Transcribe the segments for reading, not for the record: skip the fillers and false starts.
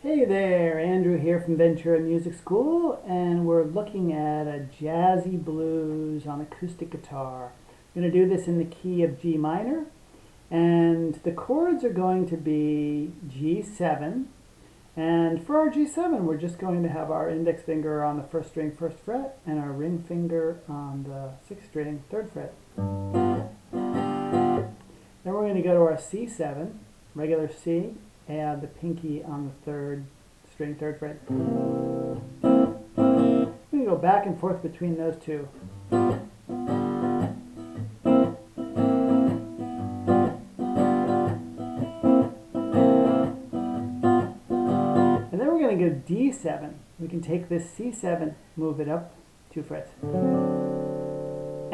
Hey there, Andrew here from Ventura Music School, and we're looking at a Jazzy Blues on acoustic guitar. I'm going to do this in the key of G minor, and the chords are going to be G7, and for our G7 we're just going to have our index finger on the first string, first fret, and our ring finger on the sixth string, third fret. Then we're going to go to our C7, regular C, add the pinky on the third string, third fret. We're going to go back and forth between those two. And then we're going to go D7. We can take this C7, move it up 2 frets.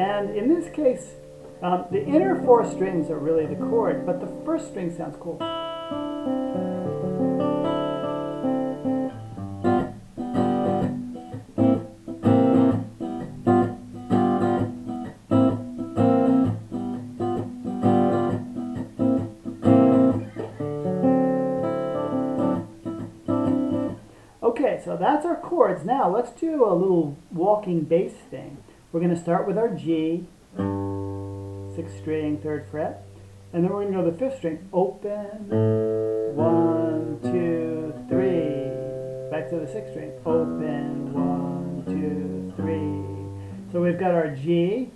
And in this case, the inner 4 strings are really the chord, but the first string sounds cool. Okay, so that's our chords. Now let's do a little walking bass thing. We're going to start with our G, 6th string, 3rd fret, and then we're going to go to the 5th string, open, 1, 2, 3, back to the 6th string, open, 1, 2, 3. So we've got our G,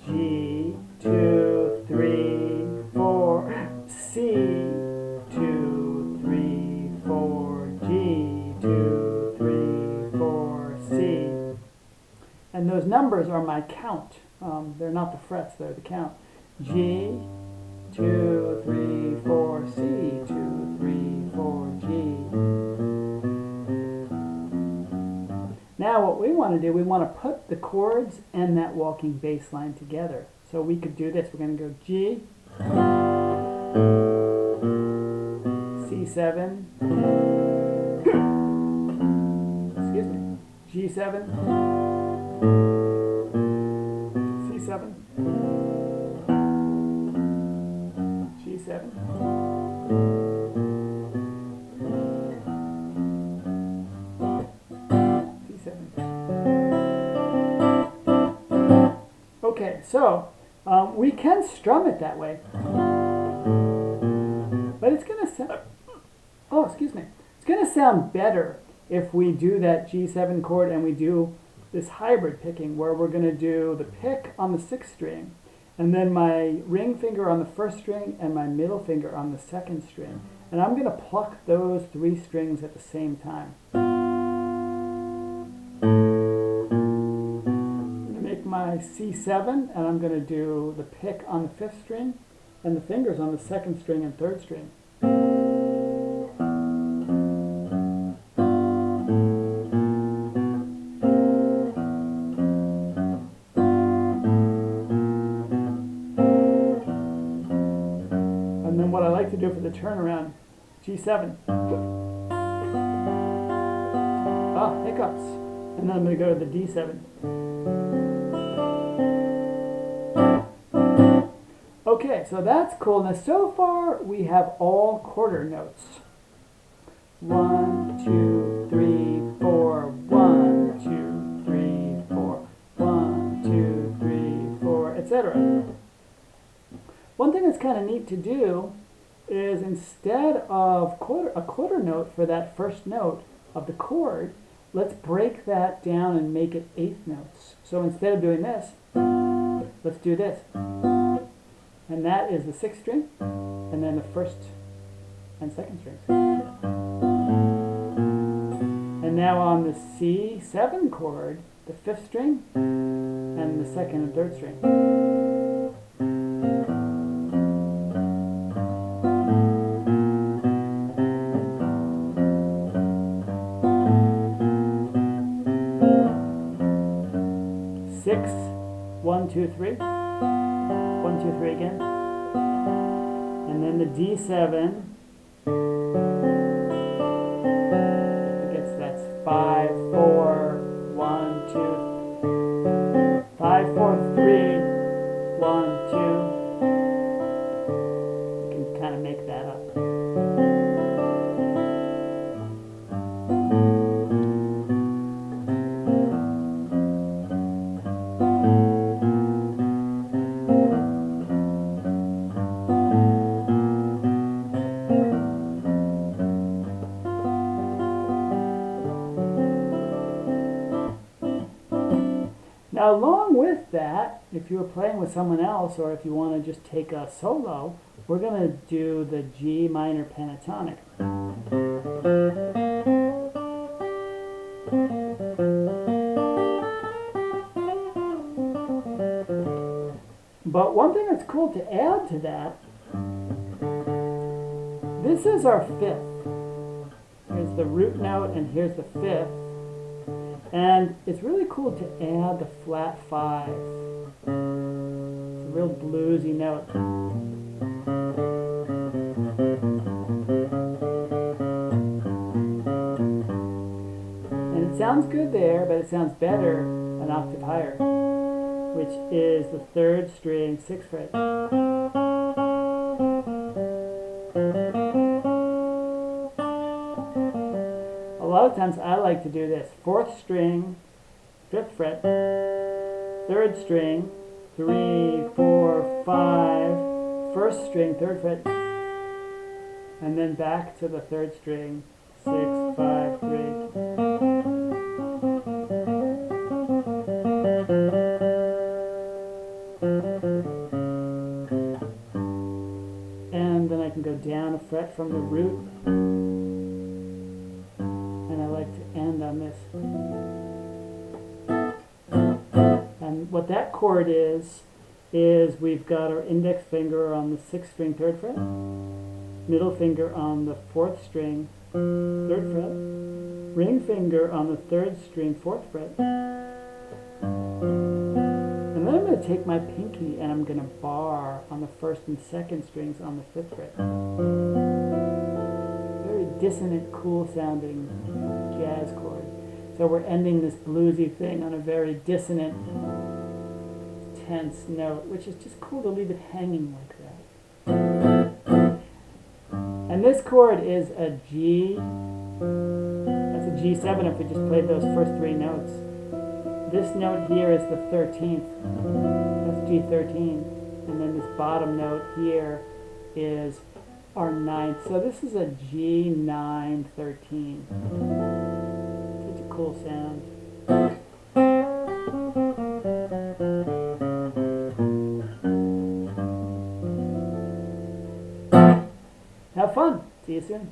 G, 2, 3, 4, C, 2, 3, 4, G, 2, 3, 4, C. And those numbers are my count. They're not the frets, they're the count. G, 2, 3, 4, C, 2, 3, 4, G. Now what we want to do, we want to put the chords and that walking bass line together. So we could do this. We're going to go G, C7, excuse me, G7, C7, G7, C7. Okay, so we can strum it that way, but it's going to sound, oh, excuse me, it's going to sound better if we do that G7 chord and we do this hybrid picking where we're going to do the pick on the 6th string and then my ring finger on the 1st string and my middle finger on the 2nd string. And I'm going to pluck those 3 strings at the same time. I'm going to make my C7 and I'm going to do the pick on the 5th string and the fingers on the 2nd string and 3rd string. And then what I like to do for the turnaround, G7. Ah, hiccups. And then I'm going to go to the D7. Okay, so that's cool. Now so far we have all quarter notes. 1, 2, 3, 4, 1, 2, 3, 4, 1, 2, 3, 4, etc. One thing that's kind of neat to do is instead of a quarter note for that first note of the chord, let's break that down and make it 8th notes. So instead of doing this, let's do this. And that is the 6th string, and then the 1st and 2nd strings. And now on the C7 chord, the 5th string, and the 2nd and 3rd string. Six, 1, 2, 3, 1, 2, 3 again, and then the D7. I guess that's 5, 4, 1, 2, 5, 4, 3, 1, 2. You can kind of make that up. Now, along with that, if you were playing with someone else or if you want to just take a solo, we're going to do the G minor pentatonic. But one thing that's cool to add to that, this is our fifth. Here's the root note and here's the fifth. And it's really cool to add the flat 5. It's a real bluesy note. And it sounds good there, but it sounds better an octave higher, which is the 3rd string, 6th fret. A lot of times I like to do this. 4th string, 5th fret, 3rd string, 3, 4, 5, 1st string, 3rd fret, and then back to the 3rd string, 6, 5, 3. And then I can go down a fret from the root. And I like to end on this. And what that chord is we've got our index finger on the 6th string, 3rd fret, middle finger on the 4th string, 3rd fret, ring finger on the 3rd string, 4th fret, and then I'm going to take my pinky and I'm going to bar on the 1st and 2nd strings on the 5th fret. Very dissonant, cool sounding jazz chord. So we're ending this bluesy thing on a very dissonant, tense note, which is just cool to leave it hanging like that. And this chord is a G. That's a G7 if we just played those first 3 notes. This note here is the 13th. That's G13. And then this bottom note here is our 9th. So this is a G913. Such a cool sound. Have fun. See you soon.